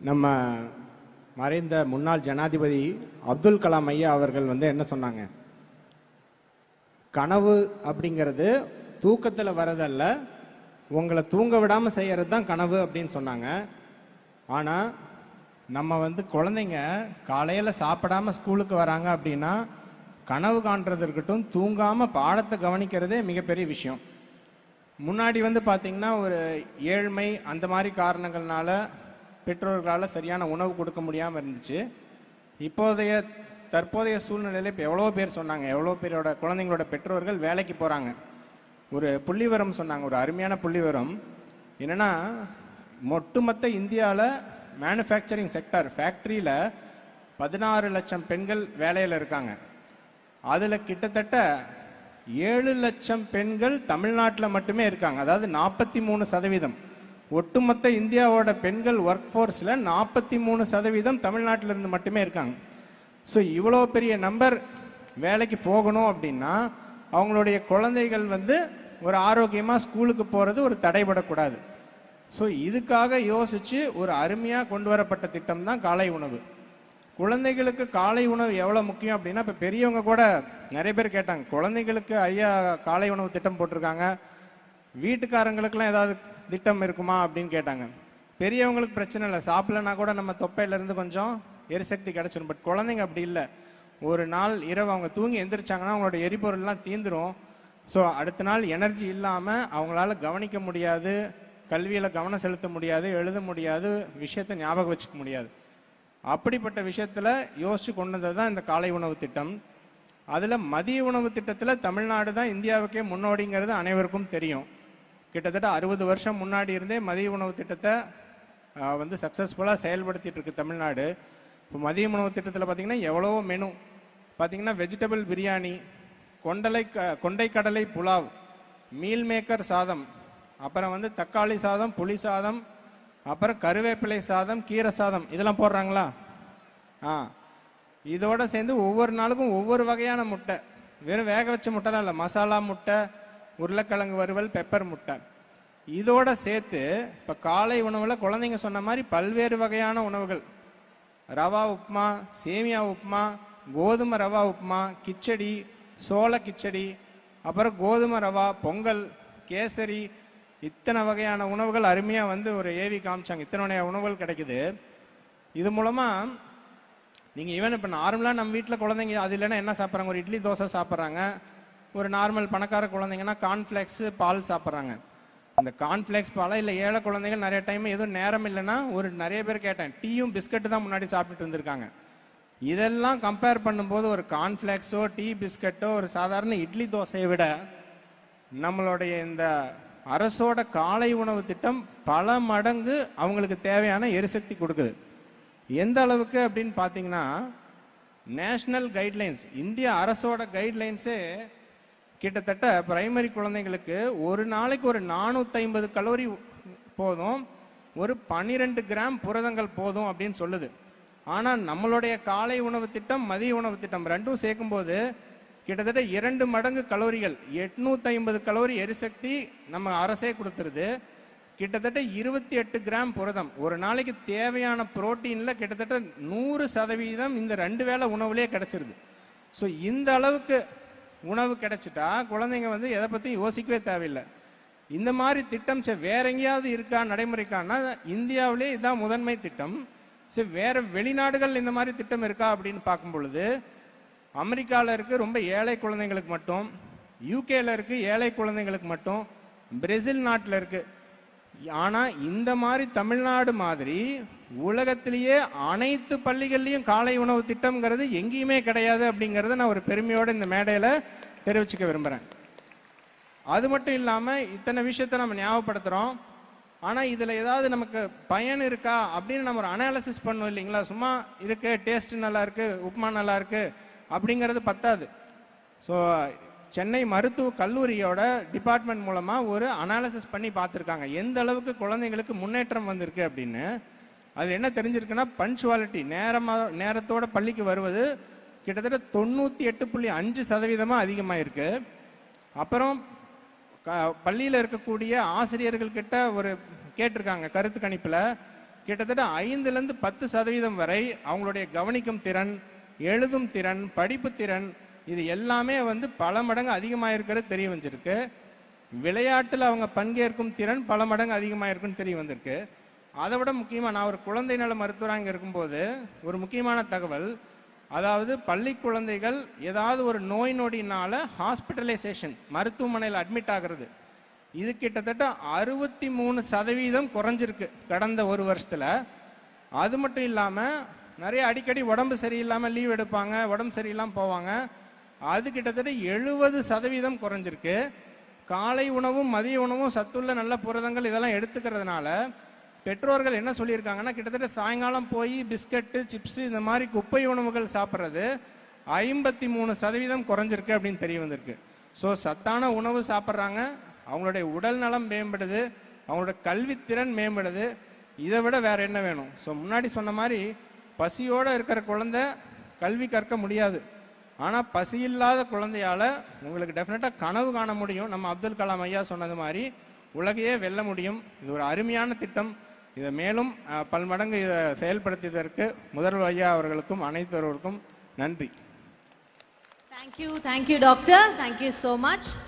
நம்ம மறைந்த முன்னாள் ஜனாதிபதி அப்துல் கலாம் ஐயா அவர்கள் என்ன சொன்னாங்க, கனவு அப்படிங்கிறது தூக்கத்தில் வரதல்ல, உங்களை தூங்க விடாமல் செய்கிறது தான் கனவு அப்படின்னு சொன்னாங்க. ஆனால் நம்ம குழந்தைங்க காலையில் சாப்பிடாம ஸ்கூலுக்கு வராங்க அப்படின்னா கனவு காண்றது இருக்கட்டும், தூங்காமல் பாடத்தை கவனிக்கிறதே மிகப்பெரிய விஷயம். முன்னாடி பார்த்திங்கன்னா ஒரு ஏழ்மை அந்த மாதிரி காரணங்கள்னால பெற்றோர்களால் சரியான உணவு கொடுக்க முடியாமல் இருந்துச்சு. தற்போதைய சூழ்நிலையில் இப்போ எவ்வளோ பேர் சொன்னாங்க, எவ்வளோ பேரோட குழந்தைங்களோட பெற்றோர்கள் வேலைக்கு போகிறாங்க. ஒரு புள்ளிவரம் சொன்னாங்க, ஒரு அருமையான புள்ளிவரம் என்னென்னா, ஒட்டுமொத்த இந்தியாவில் மேனுஃபேக்சரிங் செக்டர் ஃபேக்ட்ரியில் 16 லட்சம் பெண்கள் வேலையில் இருக்காங்க. அதில் கிட்டத்தட்ட 7 லட்சம் பெண்கள் தமிழ்நாட்டில் மட்டுமே இருக்காங்க. அதாவது 43%. ஒட்டுமொத்த இந்தியாவோட பெண்கள் ஒர்க் ஃபோர்ஸில் 43% தமிழ்நாட்டிலிருந்து மட்டுமே இருக்காங்க. ஸோ இவ்வளோ பெரிய நம்பர் வேலைக்கு போகணும் அப்படின்னா அவங்களுடைய குழந்தைகள் ஒரு ஆரோக்கியமாக ஸ்கூலுக்கு போகிறது ஒரு தடைபடக்கூடாது. ஸோ இதுக்காக யோசித்து ஒரு அருமையாக கொண்டு வரப்பட்ட திட்டம் தான் காலை உணவு. குழந்தைகளுக்கு காலை உணவு எவ்வளோ முக்கியம் அப்படின்னா, இப்போ பெரியவங்க கூட நிறைய பேர் கேட்டாங்க, குழந்தைகளுக்கு ஐயா காலை உணவு திட்டம் போட்டிருக்காங்க, வீட்டுக்காரங்களுக்கெல்லாம் ஏதாவது திட்டம் இருக்குமா அப்படின்னு கேட்டாங்க. பெரியவங்களுக்கு பிரச்சனை இல்லை, சாப்பிடலன்னா கூட நம்ம தொப்பையிலேருந்து கொஞ்சம் எரிசக்தி கிடச்சிடும். பட் குழந்தைங்க அப்படி இல்லை. ஒரு நாள் இரவு அவங்க தூங்கி எந்திரிச்சாங்கன்னா அவங்களோட எரிபொருள்லாம் தீந்துடும். ஸோ அடுத்த நாள் எனர்ஜி இல்லாமல் அவங்களால கவனிக்க முடியாது, கல்வியில் கவனம் செலுத்த முடியாது, எழுத முடியாது, விஷயத்தை ஞாபகம் வச்சுக்க முடியாது. அப்படிப்பட்ட விஷயத்தில் யோசித்து கொண்டு வந்தது தான் இந்த காலை உணவு திட்டம். அதில் மதிய உணவு திட்டத்தில் தமிழ்நாடு தான் இந்தியாவுக்கே முன்னோடிங்கிறது அனைவருக்கும் தெரியும். கிட்டத்தட்ட 60 வருஷம் முன்னாடி இருந்தே மதிய உணவு திட்டத்தை சக்ஸஸ்ஃபுல்லாக செயல்படுத்திட்டு இருக்கு தமிழ்நாடு. இப்போ மதிய உணவு திட்டத்தில் பார்த்திங்கன்னா எவ்வளவோ மெனு பார்த்திங்கன்னா, வெஜிடபிள் பிரியாணி, கொண்டை கடலை புலாவ், மீல் மேக்கர் சாதம், அப்புறம் தக்காளி சாதம், புளி சாதம், அப்புறம் கருவேப்பிலை சாதம், கீரை சாதம், இதெல்லாம் போடுறாங்களா? இதோட சேர்ந்து ஒவ்வொரு நாளுக்கும் ஒவ்வொரு வகையான முட்டை, வெறும் வேக வச்ச முட்டைலாம் இல்லை, மசாலா முட்டை, உருளைக்கிழங்கு வறுவல், பெப்பர் முட்டை, இதோட சேர்த்து இப்போ காலை உணவில் குழந்தைங்க சொன்ன மாதிரி பல்வேறு வகையான உணவுகள், ரவா உப்புமா, சேமியா உப்புமா, கோதுமை ரவா உப்புமா, கிச்சடி, சோள கிச்சடி, அப்புறம் கோதுமை ரவா பொங்கல், கேசரி, இத்தனை வகையான உணவுகள் அருமையாக ஒரு ஏவி காமிச்சாங்க. இத்தனை உணவுகள் கிடைக்குது. இது மூலமாக நீங்கள் ஈவன் இப்போ நார்மலாக நம்ம வீட்டில் குழந்தைங்க அது இல்லைன்னா என்ன சாப்பிட்றாங்க, ஒரு இட்லி தோசை சாப்பிட்றாங்க. ஒரு நார்மல் பணக்கார குழந்தைங்கன்னா கார்ன்ஃப்ளேக்ஸு பால் சாப்பிட்றாங்க. இந்த கார்ன்ஃப்ளேக்ஸ் பாலை இல்லை ஏழை குழந்தைகள் நிறைய டைம் எதுவும் நேரம் இல்லைன்னா நிறைய பேர் கேட்டேன், டீயும் பிஸ்கட்டு தான் முன்னாடி சாப்பிட்டுட்டு இருந்திருக்காங்க. இதெல்லாம் கம்பேர் பண்ணும்போது ஒரு கார்ன்ஃப்ளேக்ஸோ டீ பிஸ்கட்டோ ஒரு சாதாரண இட்லி தோசையை விட நம்மளுடைய இந்த அரசோட காலை உணவு திட்டம் பல மடங்கு அவங்களுக்கு தேவையான எரிசக்தி கொடுக்குது. எந்த அளவுக்கு அப்படின்னு பார்த்தீங்கன்னா, நேஷ்னல் கைட்லைன்ஸ், இந்திய அரசோட கைட்லைன்ஸே கிட்டத்தட்ட பிரைமரி குழந்தைங்களுக்கு ஒரு நாளைக்கு ஒரு 450 கலோரி போதும், ஒரு 12 கிராம் புரதங்கள் போதும் அப்படின்னு சொல்லுது. ஆனால் நம்மளுடைய காலை உணவு திட்டம், மதிய உணவு திட்டம் ரெண்டும் சேர்க்கும்போது கிட்டத்தட்ட 2 மடங்கு கலோரிகள், 850 கலோரி எரிசக்தி நம்ம அரசே கொடுத்துருது. கிட்டத்தட்ட 28 கிராம் புரதம், ஒரு நாளைக்கு தேவையான புரோட்டீனில் கிட்டத்தட்ட 100% இந்த 2 வேளை உணவுலேயே கிடைச்சிருது. ஸோ இந்த அளவுக்கு உணவு கிடைச்சிட்டா குழந்தைங்க எதை பற்றியும் யோசிக்கவே தேவையில்லை. இந்த மாதிரி திட்டம் வேற எங்கேயாவது இருக்கா நடைமுறைக்கானா, இந்தியாவிலே இதுதான் முதன்மை திட்டம். சரி, வேற வெளிநாடுகள் இந்த மாதிரி திட்டம் இருக்கா அப்படின்னு பார்க்கும் பொழுது, அமெரிக்காவில் இருக்குது ரொம்ப ஏழை குழந்தைங்களுக்கு மட்டும், யூகேல இருக்குது ஏழை குழந்தைங்களுக்கு மட்டும், பிரேசில் நாட்டில் இருக்குது. ஆனால் இந்த மாதிரி தமிழ்நாடு மாதிரி உலகத்திலேயே அனைத்து பள்ளிகள்லையும் காலை உணவு திட்டம்ங்கிறது எங்கேயுமே கிடையாது அப்படிங்கிறத நான் ஒரு பெருமையோடு இந்த மேடையில் தெரிவிச்சுக்க விரும்புகிறேன். அது மட்டும் இல்லாமல் இத்தனை விஷயத்தை நம்ம ஞாபகப்படுத்துகிறோம். ஆனால் இதில் ஏதாவது நமக்கு பயன் இருக்கா அப்படின்னு நம்ம ஒரு அனாலிசிஸ் பண்ணோம் இல்லைங்களா? சும்மா இருக்கு, டேஸ்ட்டு நல்லா இருக்குது, உப்புமா நல்லா இருக்குது அப்படிங்கிறது பத்தாது. ஸோ சென்னை மருத்துவக் கல்லூரியோட டிபார்ட்மெண்ட் மூலமாக ஒரு அனாலிசிஸ் பண்ணி பார்த்துருக்காங்க எந்த அளவுக்கு குழந்தைங்களுக்கு முன்னேற்றம் வந்திருக்கு அப்படின்னு. அது என்ன தெரிஞ்சிருக்குன்னா, பஞ்சுவாலிட்டி, நேரத்தோட பள்ளிக்கு வருவது கிட்டத்தட்ட 98.5% அதிகமாக இருக்குது. அப்புறம் பள்ளியில் இருக்கக்கூடிய ஆசிரியர்கள்கிட்ட ஒரு கேட்டிருக்காங்க கருத்து கணிப்பில், கிட்டத்தட்ட 5லேருந்து 10% வரை அவங்களுடைய கவனிக்கும் திறன், எழுதும் திறன், படிப்பு திறன் இது எல்லாமே வந்து பல மடங்கு அதிகமாக இருக்கிறது தெரிய வந்திருக்கு. விளையாட்டில் அவங்க பங்கேற்கும் திறன் பல மடங்கு அதிகமாக இருக்குன்னு தெரிய வந்திருக்கு. அதை விட முக்கியமாக நான் ஒரு குழந்தை நல மருத்துவராக இங்கே இருக்கும்போது ஒரு முக்கியமான தகவல், அதாவது பள்ளி குழந்தைகள் ஏதாவது ஒரு நோய் நொடினால ஹாஸ்பிட்டலைசேஷன் மருத்துவமனையில் அட்மிட் ஆகிறது இது கிட்டத்தட்ட 63% குறைஞ்சிருக்கு கடந்த ஒரு வருஷத்தில். அது மட்டும் இல்லாமல் நிறைய அடிக்கடி உடம்பு சரியில்லாமல் லீவ் எடுப்பாங்க, உடம்பு சரியில்லாமல் போவாங்க, அது கிட்டத்தட்ட 70% குறைஞ்சிருக்கு. காலை உணவும் மதிய உணவும் சத்துள்ள நல்ல புரதங்கள் இதெல்லாம் எடுத்துக்கிறதுனால பெற்றோர்கள் என்ன சொல்லியிருக்காங்கன்னா, கிட்டத்தட்ட சாயங்காலம் போய் பிஸ்கட்டு சிப்ஸு இந்த மாதிரி குப்பை உணவுகள் சாப்பிட்றது 53% குறைஞ்சிருக்கு அப்படின்னு தெரிய வந்திருக்கு. ஸோ சத்தான உணவு சாப்பிட்றாங்க, அவங்களுடைய உடல் நலம் மேம்படுது, அவங்களோட கல்வித்திறன் மேம்படுது. இதை விட வேற என்ன வேணும்? ஸோ முன்னாடி சொன்ன மாதிரி பசியோடு இருக்கிற குழந்தை கல்வி கற்க முடியாது, ஆனால் பசி இல்லாத குழந்தையால் உங்களுக்கு டெஃபினட்டாக கனவு காண முடியும். நம்ம அப்துல் கலாம் ஐயா சொன்னது மாதிரி உலகையே வெல்ல முடியும். இது ஒரு அருமையான திட்டம். இதை மேலும் பல்மடங்கு இதை செயல்படுத்தியதற்கு முதல்வர் ஐயா அவர்களுக்கும் அனைத்தவர்களுக்கும் நன்றி. Thank you, doctor. Thank you so much.